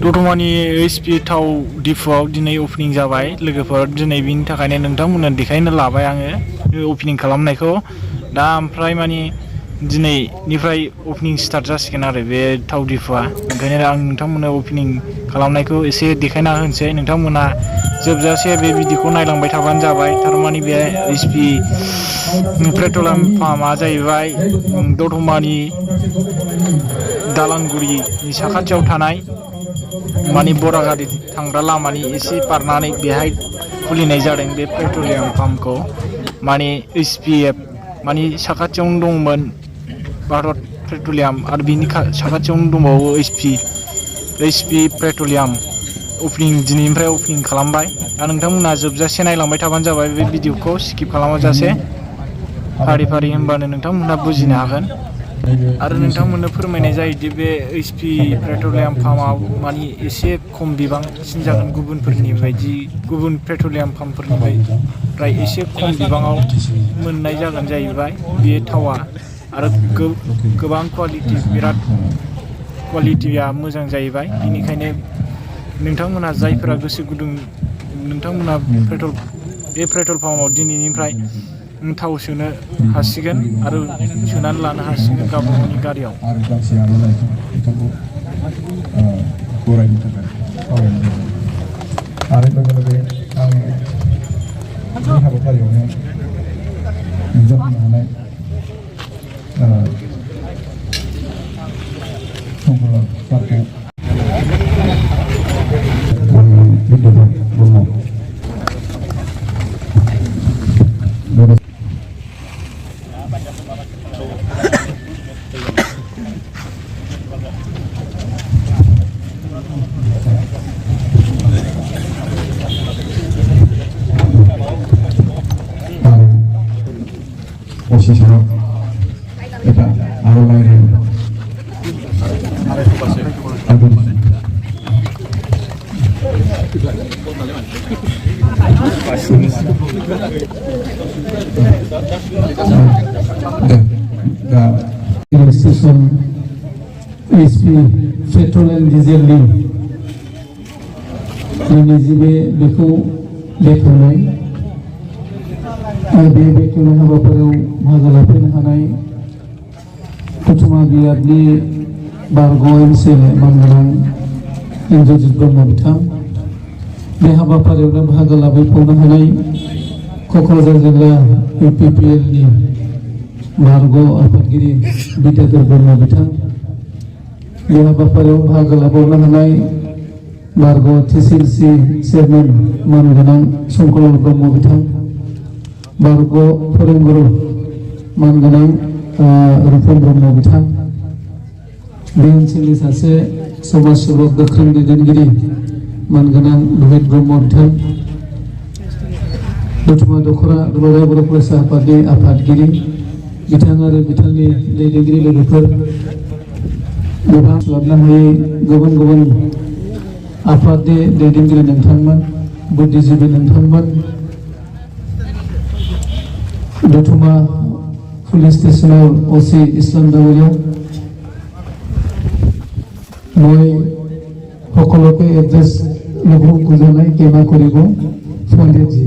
दतमानि एसपि थाव डिपुआव दिनै अपेनिं जाबाय लोगोफोर दिनै बिनि थाखायनो नोंथांमोननो देखायनो लाबाय आङो अपेनिं खालामनायखौ दा ओमफ्राय माने दिनैनिफ्राय अपेनिं स्टार्ट जासिगोन आरो बे थाव डिपुआ ओंखायनो आं नोंथांमोननो अपेनिं खालामनायखौ एसे देखायना होनोसै नोंथांमोना जोबजासे बे भिडिअखौ नायलांबाय थाबानो जाबाय थारमाने बे एसपि पेट्रलियाम पाम्पआ जाहैबाय दतमानि दालांगुरिनि साखाथियाव थानाय माने बरागारि थांग्रा लामानि एसे बारनानै बेहाय खुलिनाय जादों बे पेट्रलियाम पाम्पखौ माने एसपिएफ माने साखाथियावनो दंमोन भारत पेट्रलियाम आरो बिनि साखाथियावनो दंबावो एसपि पेट्रलियाम अपेनिं दिनैनिफ्राय अपेनिं खालामबाय दा नोंथांमोना जोबजासे नायलांबाय थाबानो जाबाय बे भिडिअखौ स्किप खालामाजासे फारि फारि होनबानो नोंथांमोनहा बुजिनो हागोन आरो नोंथांमोननो फोरमायनाय जायोदि बे एसपि पेट्रलियाम पाम्पआव माने एसे खम बिबांसिन जागोन गुबुनफोरनि बायदि गुबुन पेट्रलियाम पाम्पफोरनिफ्राय एसे खम बिबाङाव मोननाय जागोन जाहैबाय बे थावा आरो गोबां बिराद क्वालिटिया मोजां जाहैबाय बेनिखायनो नोंथांमोना जायफोरा गोसो गुदुं नोंथांमोना बे पेट्रल पाम्पआव दिनैनिफ्राय थाव सोनो हासिगोन आरो सोनानै लानो हासिगोन गावबागावनि गारियाव बरायनो थाखाय आरो लोगो लोगो आं बे हाबाफारियावनो नुजाफैनो हानाय समफोरा सारखौ posisinya kita awalnya stasiun SP petrol and diesel नि नैजिबे बेखौ बेखेवनाय बे बेखेवनाय हाबाफारियाव बाहागो लाफैनो हानाय दतमा बियाबनि बारग' ओनसोल मानगोनां इन्द्रजित ब्रह्म बिथां बे हाबाफारियावनो बाहागो लाफैबावनो हानाय क'क्राझार जिल्ला UPPL नि बारग' आफादगिरि बिद्याधर ब्रह्म बिथां बे हाबाफारियाव बाहागो लाबावनो हानाय बारग' TCLC चेयारमेन मानगोनां शंकरलाल ब्रह्म बिथां बारग' फोरोंगुरु मानगोनां रुपम ब्रह्म बिथां बे ओनसोलनि सासे समाज सेबक गोख्रों दैदेनगिरि मानगोनां लहित ब्रह्म बिथां दतमा दख'रा दुलाराय बर' फरायसा आफादनि आफादगिरि बिथां आरो बिथांनि दैदेनगिरि लोगोफोर गोबां खालामनो हायै गुबुन गुबुन आफादनि दैदेनगिरि नोंथांमोन बुद्धिजीबि नोंथांमोन दतमा पुलिस स्टेशनाव OC ইছলাম ডাঙৰীয়া মই সকলোকে এড্ৰেছ ল'ব খোজা নাই কেমা কৰিব পণ্ডিতজী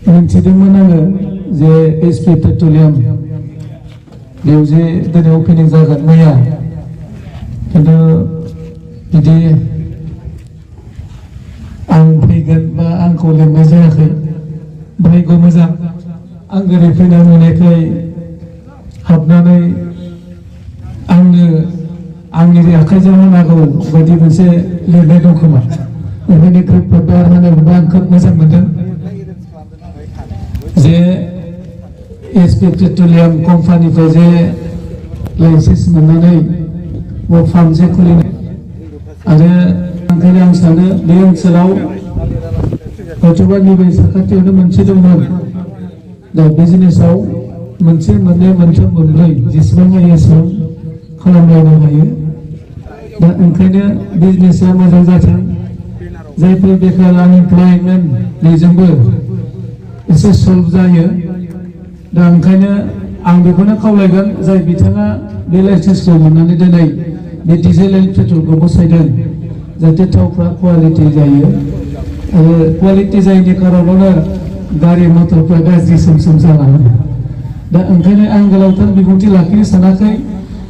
मिथिदोंमोन आङो जे SP पेट्रलियाम बेयाव जे दिनै अपेनिं जागोन मैया खिन्थु बिदि आं फैगोन बा आंखौ लेंनाय जायाखै भाग्य मोजां आं ओरै फैना नुनायखाय हाबनानै आंनो आंनि आखाइजों होनांगौ बायदि मोनसे लिरनाय दं खोमा ओंखायनो ग्रुप बार होनोबा आं खोब मोजां मोनदों जे SP पेट्रलियाम कम्पानिफ्राय जे लाइसेन्स मोननानै फार्म जे खुलिनाय आरो ओंखायनो आं सानो बे ओनसोलाव हयथ'बा नैबे साखाथियावनो मोनसे दंमोन दा बिजनेसाव मोनसे मोननै मोनथाम मोनब्रै जेसेबां हायो एसेबां खालामलायनो हायो दा ओंखायनो बिजनेसा मोजां जाथों जायफोर बेकार आनइमप्लयमेन्ट बेजोंबो एसे सल्भ जायो दा ओंखायनो आं बेखौनो खावलायगोन जाय बिथाङा बे लाइसेन्सखौ मोननानै दिनै बे डिजेल एन्ड पेट्रलखौ बसायदों जाहाथे थावफ्रा क्वालिटि जायो आरो क्वालिटि जायैनि खारनावनो गारि मटरफ्रा गाज्रि सोमसोम जालाङो दा ओंखायनो आं गोलावथार बिबुंथि लाखिनो सानाखै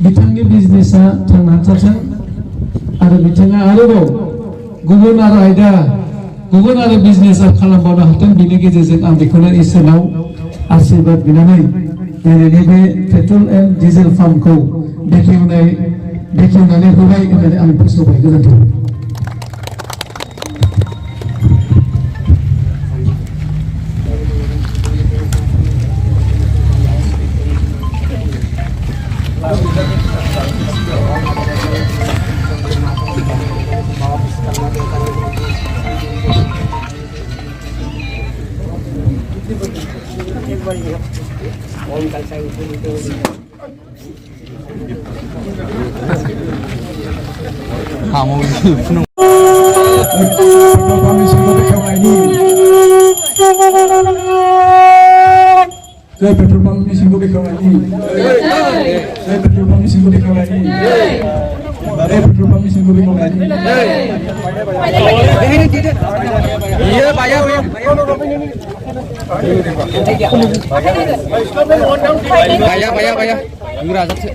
बिथांनि बिजनेसा थांनानै थाथों आरो बिथाङा आरोबाव गुबुन आरो आयदा गुबुन आरो बिजनेसा खालामबावनो हाथों बिनि गेजेरजों आं बेखौनो इसोरनाव आशीर्बाद बिनानै दिनैनि बे पेट्रल एन्ड डिजेल फार्मखौ बेखेवनानै होबाय होननानै आं फोसावबाय गोजोन्थों Jai Petrol Pump Mesin Kopi Kawani. Jai Petrol Pump Mesin Kopi Kawani. Jai Petrol Pump Mesin Kopi Kawani. Iya, bayar. Bayar. Murah aja sih.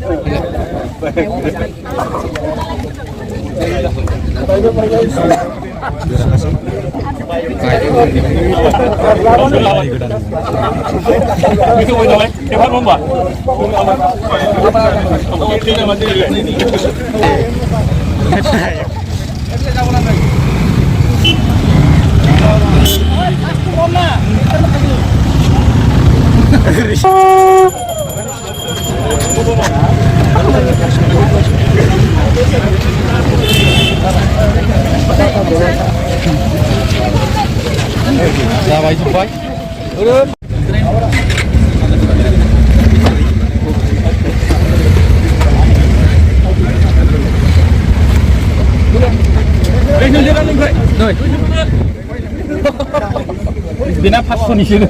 Ya baik baik. Bina 500 নিছিল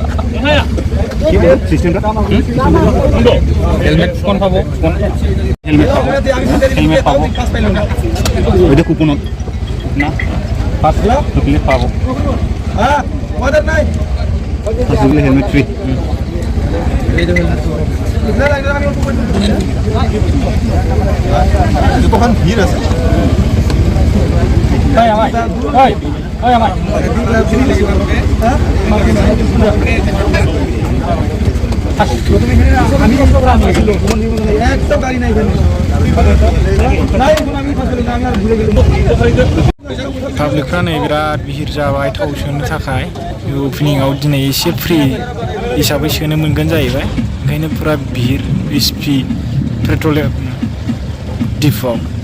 helmet কোন পাবো হেলমেট পাবো ওইটা কুপনত না 5 লাখ হেলমেট পাবো হ্যাঁ order নাই আসলে হেলমেট ফ্রি দোকান ভিড় আছে ভাই আমায় ওই আমায় पाब्लिकफ्रा नै बिराद बिहिर जाबाय थाव सोनो थाखाय अपेनिंआव दिनै एसे फ्रि हिसाबै सोनो मोनगोन जाहैबाय ओंखायनो पुरा बिहिर एसपि पेट्रलियाम डिपुआव